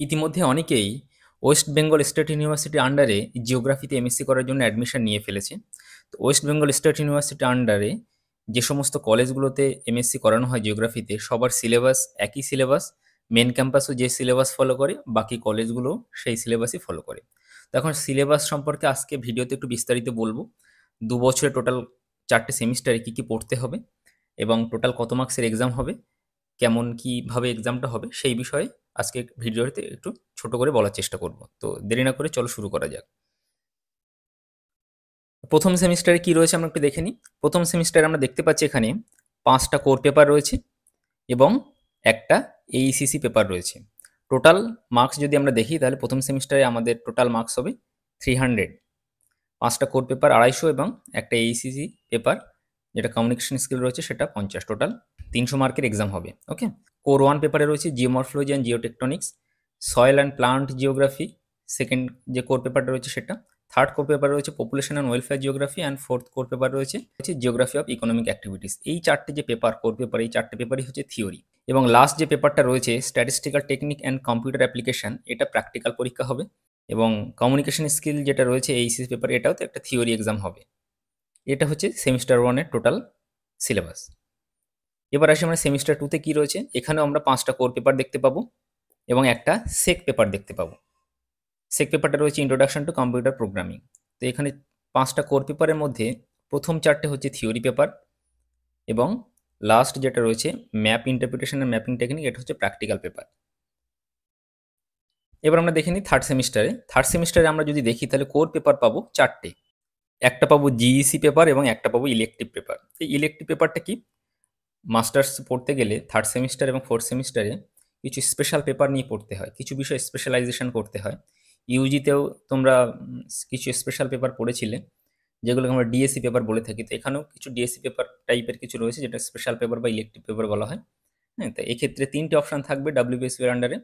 ইতিমধ্যে অনেকেই West Bengal state ইউনিভার্সিটির আন্ডারে জিওগ্রাফিতে এমএসসি করার জন্য অ্যাডমিশন নিয়ে ফেলেছে। তো ওয়েস্ট বেঙ্গল স্টেট ইউনিভার্সিটির আন্ডারে যে সমস্ত কলেজগুলোতে এমএসসি করানো হয় জিওগ্রাফিতে সবার সিলেবাস একই সিলেবাস। মেন ক্যাম্পাসও যে সিলেবাস ফলো করে, বাকি কলেজগুলো সেই সিলেবাসই ফলো করে। তো এখন সিলেবাস সম্পর্কে আজকে ভিডিওতে একটু বিস্তারিত বলবো। 2 বছরে টোটাল 4টে সেমিস্টারে কী কী পড়তে হবে এবং টোটাল কত মার্কসের এক্সাম হবে, কেমন কীভাবে এক্সামটা হবে সেই বিষয়ে আজকে ভিডিওতে একটু ছোট করে বলার চেষ্টা করব। তো দেরি না করে চলো শুরু করা যাক। প্রথম সেমিস্টারে কি রয়েছে আমরা একটু দেখে নিই। প্রথম সেমিস্টারে আমরা দেখতে পাচ্ছি এখানে 5টা কোর পেপার রয়েছে এবং একটা এইসিসি পেপার রয়েছে। টোটাল মার্কস যদি আমরা দেখি তাহলে প্রথম সেমিস্টারে আমাদের টোটাল মার্কস হবে 300। 5টা কোর পেপার 250 এবং একটা এইসিসি পেপার যেটা কমিউনিকেশন স্কিল রয়েছে সেটা 50। টোটাল 300 মার্কের এক্সাম হবে। ওকে। কোর 1 পেপারে রয়েছে geomorphology and geotectonics, soil and plant geography. Second যে কোর পেপারটা রয়েছে সেটা। থার্ড কোর পেপার রয়েছে population and welfare geography, and fourth core paper রয়েছে জিওগ্রাফি অফ ইকোনমিক অ্যাক্টিভিটিস। এই 4টে যে পেপার কোর পেপার, এই 4টে পেপারই হচ্ছে থিওরি। এবং লাস্ট যে পেপারটা রয়েছে statistical technique and computer application, এটা প্র্যাকটিক্যাল পরীক্ষা হবে। এবং কমিউনিকেশন স্কিল যেটা রয়েছে এইচএসসি পেপার, এটাও তো একটা থিওরি এক্সাম হবে। এটা হচ্ছে সেমিস্টার 1-এর টোটাল সিলেবাস। এবার আসি আমরা সেমিস্টার 2-তে কী রয়েছে। এখানেও আমরা 5টা কোর পেপার দেখতে পাবো এবং একটা সেক পেপার দেখতে পাবো। সেক পেপারটা রয়েছে ইন্ট্রোডাকশন টু কম্পিউটার প্রোগ্রামিং। তো এখানে 5টা কোর পেপারের মধ্যে প্রথম 4টে হচ্ছে থিওরি পেপার এবং লাস্ট যেটা রয়েছে map interpretation and mapping technique, এটা হচ্ছে প্র্যাকটিক্যাল পেপার। এবার আমরা দেখে নিই থার্ড সেমিস্টারে। থার্ড সেমিস্টারে আমরা যদি দেখি তাহলে কোর পেপার পাবো 4টে। একটা পাবো জিইসি পেপার এবং একটা পাবো ইলেকটিভ পেপার। এই ইলেকটিভ পেপারটা কি, মাস্টার্স পড়তে গেলে থার্ড সেমিস্টার এবং ফোর্থ সেমিস্টারে কিছু স্পেশাল পেপার নিয়ে পড়তে হয়, কিছু বিষয় স্পেশালাইজেশন করতে হয়। ইউজিতেও তোমরা কিছু স্পেশাল পেপার পড়েছিলে যেগুলোকে আমরা ডিএসসি পেপার বলে থাকি। তো এখানেও কিছু ডিএসসি পেপার টাইপের কিছু রয়েছে যেটা স্পেশাল পেপার বা ইলেকটিভ পেপার বলা হয়। হ্যাঁ, তো এক্ষেত্রে 3টে অপশান থাকবে ডাব্লিউবিএসসি এর আন্ডারে: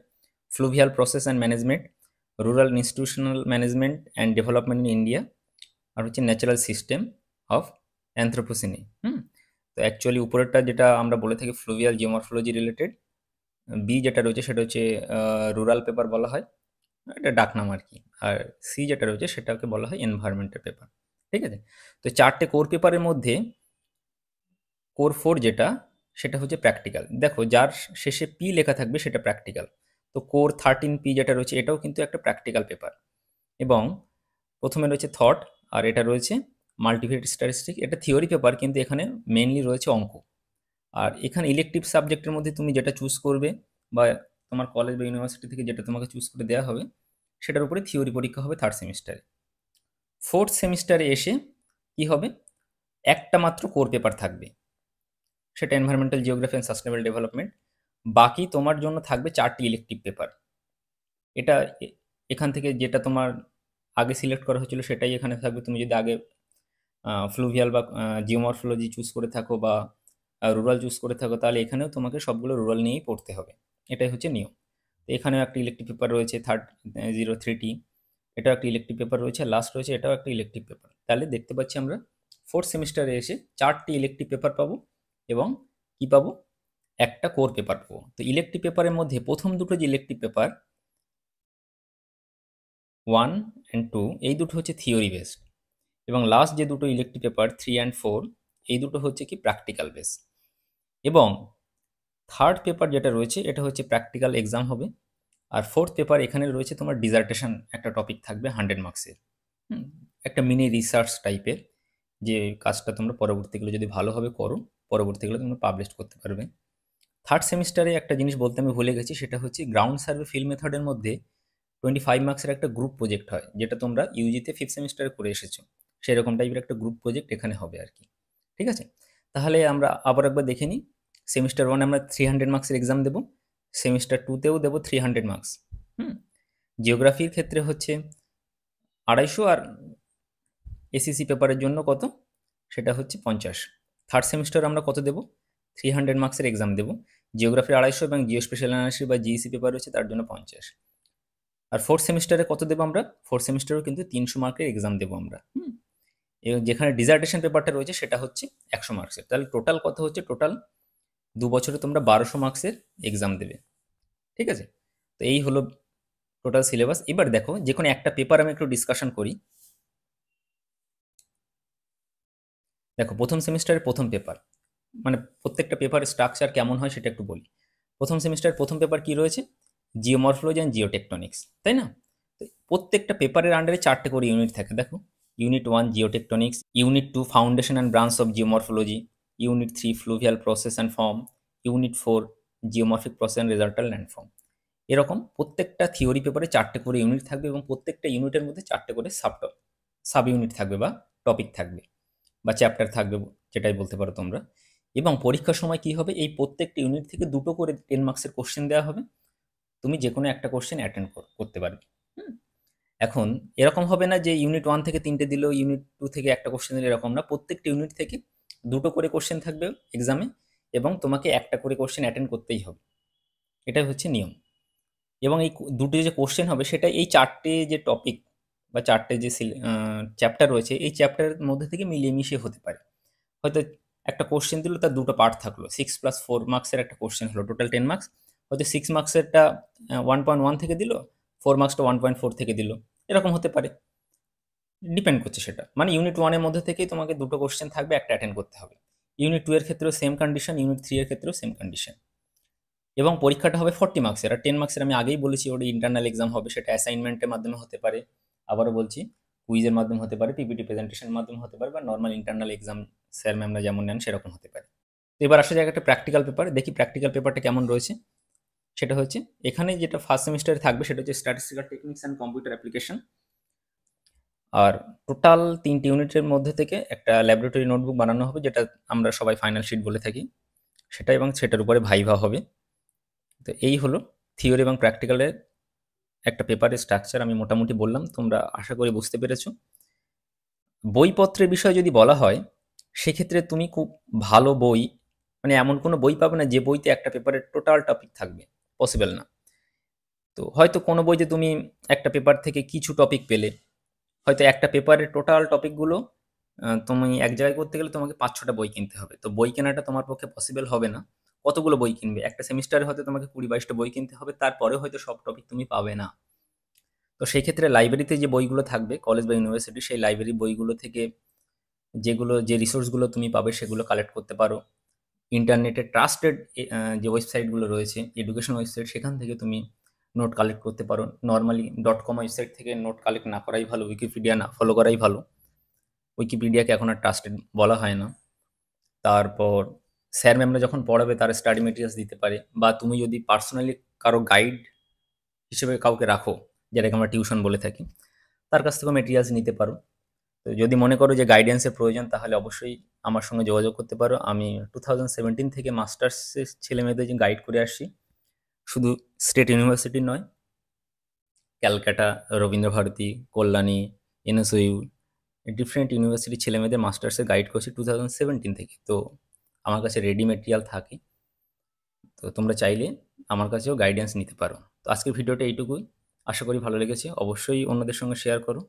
fluvial process and management, rural institutional management and development in India, আর হচ্ছে ন্যাচারাল সিস্টেম অফ অ্যানথ্রোপোসিনি। তো অ্যাকচুয়ালি উপরেরটা যেটা আমরা বলে থাকি ফ্লুভিয়াল জিওমরফোলজি রিলেটেড, বি যেটা রয়েছে সেটা হচ্ছে রুরাল পেপার বলা হয়, এটা ডাকনাম আর কি। আর সি যেটা রয়েছে সেটাকে বলা হয় এনভায়রনমেন্টের পেপার। ঠিক আছে। তো 4টে কোর পেপারের মধ্যে কোর 4 যেটা সেটা হচ্ছে প্র্যাকটিক্যাল। দেখো যার শেষে পি লেখা থাকবে সেটা প্র্যাকটিক্যাল। তো কোর 13 পি যেটা রয়েছে এটাও কিন্তু একটা প্র্যাকটিক্যাল পেপার। এবং প্রথমে রয়েছে থট, আর এটা রয়েছে মাল্টিভেরিয়েট স্ট্যাটিস্টিক। এটা থিওরি পেপার কিন্তু এখানে মেনলি রয়েছে অঙ্ক। আর এখানে ইলেকটিভ সাবজেক্টের মধ্যে তুমি যেটা চুজ করবে বা তোমার কলেজ বা ইউনিভার্সিটি থেকে যেটা তোমাকে চুজ করে দেওয়া হবে সেটার উপরে থিওরি পরীক্ষা হবে থার্ড সেমিস্টারে। ফোর্থ সেমিস্টারে এসে কি হবে, একটা মাত্র কোর পেপার থাকবে, সেটা environmental geography and sustainable development. বাকি তোমার জন্য থাকবে 4টি ইলেকটিভ পেপার। এটা এখান থেকে যেটা তোমার আগে সিলেক্ট করা হয়েছিল সেটাই এখানে থাকবে। তুমি যদি আগে ফ্লুভিয়াল বা জিওমরফোলজি চুজ করে থাকো বা রুরাল চুজ করে থাকো তাহলে এখানেও তোমাকে সবগুলো রুরাল নিয়েই পড়তে হবে। এটাই হচ্ছে নিয়ম। তো এখানেও একটা ইলেকটিভ পেপার রয়েছে 03T, এটাও একটা ইলেকটিভ পেপার রয়েছে। লাস্ট রয়েছে এটাও একটা ইলেকটিভ পেপার। তাহলে দেখতে পাচ্ছি আমরা ফোর্থ সেমিস্টারে এসে 4টি ইলেকটিভ পেপার পাবো এবং কি পাবো, একটা কোর পেপার পাবো। তো ইলেকটিভ পেপারের মধ্যে প্রথম দুটো যে ইলেকটিভ পেপার 1 অ্যান্ড 2 এই দুটো হচ্ছে থিওরি বেসড এবং লাস্ট যে দুটো ইলেকটিভ পেপার 3 অ্যান্ড 4 এই দুটো হচ্ছে কি প্র্যাকটিক্যাল বেস। এবং থার্ড পেপার যেটা রয়েছে এটা হচ্ছে প্র্যাকটিক্যাল এক্সাম হবে। আর ফোর্থ পেপার এখানে রয়েছে তোমার ডিজার্টেশন একটা টপিক থাকবে 100 মার্কসের। একটা মিনি রিসার্চ টাইপের, যে কাজটা তোমরা পরবর্তীকালে যদি ভালোভাবে করো পরবর্তীকালে তোমরা পাবলিশ করতে পারবে। থার্ড সেমিস্টারে একটা জিনিস বলতে আমি ভুলে গেছি, সেটা হচ্ছে গ্রাউন্ড সার্ভে ফিল্ড মেথডের মধ্যে 25 মার্কসের একটা গ্রুপ প্রজেক্ট হয় যেটা তোমরা ইউজিতে 5th সেমিস্টারে করে এসেছো। সেরকম টাইপের একটা গ্রুপ প্রজেক্ট এখানে হবে আর কি। ঠিক আছে। তাহলে আমরা আবার একবার দেখে নিই। সেমিস্টার 1 আমরা 300 মার্কসের এক্সাম দেবো, সেমিস্টার 2তেও দেবো 300 মার্কস। জিওগ্রাফির ক্ষেত্রে হচ্ছে 250, আর এসিসি পেপারের জন্য কত, সেটা হচ্ছে 50। থার্ড সেমিস্টার আমরা কত দেবো, 300 মার্কসের এক্সাম দেবো। জিওগ্রাফির 250 এবং জিও স্পেশাল অ্যানালিসিস বা জিইসি পেপার রয়েছে তার জন্য 50। আর ফোর্থ সেমিস্টারে কত দেবো আমরা, ফোর্থ সেমিস্টারেও কিন্তু 300 মার্কের এক্সাম দেবো আমরা। এবং যেখানে ডিজার্টেশন পেপারটা রয়েছে সেটা হচ্ছে 100 মার্কসের। তাহলে টোটাল কত হচ্ছে, টোটাল 2 বছরে তোমরা 1200 মার্কসের এক্সাম দেবে। ঠিক আছে। তো এই হলো টোটাল সিলেবাস। এবার দেখো যে কোনো একটা পেপার আমি একটু ডিসকাশন করি। দেখো প্রথম সেমিস্টারের প্রথম পেপার, মানে প্রত্যেকটা পেপারের স্ট্রাকচার কেমন হয় সেটা একটু বলি। প্রথম সেমিস্টারের প্রথম পেপার কি রয়েছে? জিওমরফোলজি অ্যান্ড জিওটেকটনিক্স, তাই না? তো প্রত্যেকটা পেপারের আন্ডারে 4টে করে ইউনিট থাকে দেখো। Unit 1 geotectonics, unit 2 foundation and branch of geomorphology, unit 3 fluvial process and form, unit 4 geomorphic process and resultant landform. এরকম প্রত্যেকটা থিওরি পেপারে 4টে করে ইউনিট থাকবে এবং প্রত্যেকটা ইউনিটের মধ্যে 4টে করে সাব ইউনিট থাকবে বা টপিক থাকবে বা চ্যাপ্টার থাকবে, যেটাই বলতে পারো তোমরা। এবং পরীক্ষার সময় কি হবে, এই প্রত্যেকটা ইউনিট থেকে 2টো করে 10 মার্কসের কোশ্চেন দেওয়া হবে। তুমি যে কোনো একটা কোশ্চেন অ্যাটেন্ড করতে পারবে। হুম? এখন এরকম হবে না যে ইউনিট 1 থেকে 3টে দিল, ইউনিট 2 থেকে একটা কোশ্চেন দিল, এরকম না। প্রত্যেকটা ইউনিট থেকে 2টো করে কোশ্চেন থাকবে এক্সামে এবং তোমাকে একটা করে কোশ্চেন অ্যাটেন্ড করতেই হবে। এটাই হচ্ছে নিয়ম। এবং এই দুটো যে কোশ্চেন হবে সেটা এই 4টে যে টপিক বা 4টে যে চ্যাপ্টার রয়েছে এই চ্যাপ্টারের মধ্যে থেকে মিলিয়ে মিশিয়ে হতে পারে। হয়তো একটা কোশ্চেন দিল, তার 2টো পার্ট থাকলো, 6+4 মার্কসের একটা কোশ্চেন হলো, টোটাল 10 মার্কস। হয়তো 6 মার্কসেরটা 1.1 থেকে দিল, 4 মার্কসটা 1.4 থেকে দিল, এরকম হতে পারে। ডিপেন্ড করছে সেটা, মানে ইউনিট 1 এর মধ্যে থেকেই তোমাকে 2টো কোশ্চেন থাকবে, একটা অ্যাটেন্ড করতে হবে। ইউনিট 2 এর ক্ষেত্রেও সেম কন্ডিশন, ইউনিট 3 এর ক্ষেত্রেও সেম কন্ডিশন। এবং পরীক্ষাটা হবে 40 মার্কসের। আর 10 মার্কসের আমি আগেই বলেছি ওটা ইন্টারনাল এক্সাম হবে, সেটা অ্যাসাইনমেন্টের মাধ্যমে হতে পারে, আবারও বলছি কুইজের মাধ্যমে হতে পারে, পিপিটি প্রেজেন্টেশনের মাধ্যমে হতে পারে, বা নর্মাল ইন্টারনাল এক্সাম স্যার ম্যামরা যেমন নেন সেরকম হতে পারে। তো এবার আসা যায় একটা প্র্যাকটিক্যাল পেপার, দেখি প্র্যাকটিক্যাল পেপারটা কেমন রয়েছে। সেটা হচ্ছে এখানে যেটা ফার্স্ট সেমিস্টারে থাকবে সেটা হচ্ছে statistical techniques and computer application. আর টোটাল 3টে ইউনিটের মধ্যে থেকে একটা ল্যাবরেটরি নোটবুক বানানো হবে, যেটা আমরা সবাই ফাইনাল শিট বলে থাকি সেটা, এবং সেটার উপরে ভাইভা হবে। তো এই হলো থিওরি এবং প্র্যাকটিক্যালের একটা পেপারের স্ট্রাকচার। আমি মোটামুটি বললাম, তোমরা আশা করি বুঝতে পেরেছো। বইপত্রের বিষয়ে যদি বলা হয় সেক্ষেত্রে তুমি খুব ভালো বই, মানে এমন কোনো বই পাবে না যে বইতে একটা পেপারের টোটাল টপিক থাকবে, পসিবল না। তো হয়তো কোনো বইতে তুমি একটা পেপার থেকে কিছু টপিক পেলে, হয়তো একটা পেপারের টোটাল টপিকগুলো তুমি এক জায়গায় করতে গেলে তোমাকে 5-6টা বই কিনতে হবে। তো বই কেনাটা তোমার পক্ষে পসিবল হবে না। কতগুলো বই কিনবে? একটা সেমিস্টারে হয়তো তোমাকে 20-22টা বই কিনতে হবে, তারপরেও হয়তো সব টপিক তুমি পাবে না। তো সেই ক্ষেত্রে লাইব্রেরিতে যে বইগুলো থাকবে কলেজ বা ইউনিভার্সিটি, সেই লাইব্রেরি বইগুলো থেকে যে রিসোর্সগুলো তুমি পাবে সেগুলো কালেক্ট করতে পারো। ইন্টারনেটে ট্রাস্টেড যে ওয়েবসাইটগুলো রয়েছে, এডুকেশন ওয়েবসাইট, সেখান থেকে তুমি নোট কালেক্ট করতে পারো। নর্মালি .com ওয়েবসাইট থেকে নোট কালেক্ট না করাই ভালো, উইকিপিডিয়া না ফলো করাই ভালো। উইকিপিডিয়াকে এখন আর ট্রাস্টেড বলা হয় না। তারপর স্যার ম্যামরা যখন পড়াবে তারা স্টাডি মেটেরিয়ালস দিতে পারে, বা তুমি যদি পার্সোনালি কারো গাইড হিসেবে কাউকে রাখো, যেটাকে আমরা টিউশন বলে থাকি, তার কাছ থেকেও মেটেরিয়ালস নিতে পারো। তো যদি মনে করো যে গাইডেন্সের প্রয়োজন, তাহলে অবশ্যই আমার সঙ্গে যোগাযোগ করতে পারো। আমি 2017 থেকে মাস্টার্সের ছেলেমেয়েদের যে গাইড করে আসছি, শুধু স্টেট ইউনিভার্সিটি নয়, ক্যালকাটা, রবীন্দ্রভারতী, কল্যাণী, এনএসইউ, ডিফারেন্ট ইউনিভার্সিটির ছেলেমেয়েদের মাস্টার্সে গাইড করছি 2017 থেকে। তো আমার কাছে রেডি মেটেরিয়াল থাকে, তো তোমরা চাইলে আমার কাছেও গাইডেন্স নিতে পারো। তো আজকের ভিডিওটা এইটুকুই, আশা করি ভালো লেগেছে। অবশ্যই অন্যদের সঙ্গে শেয়ার করো।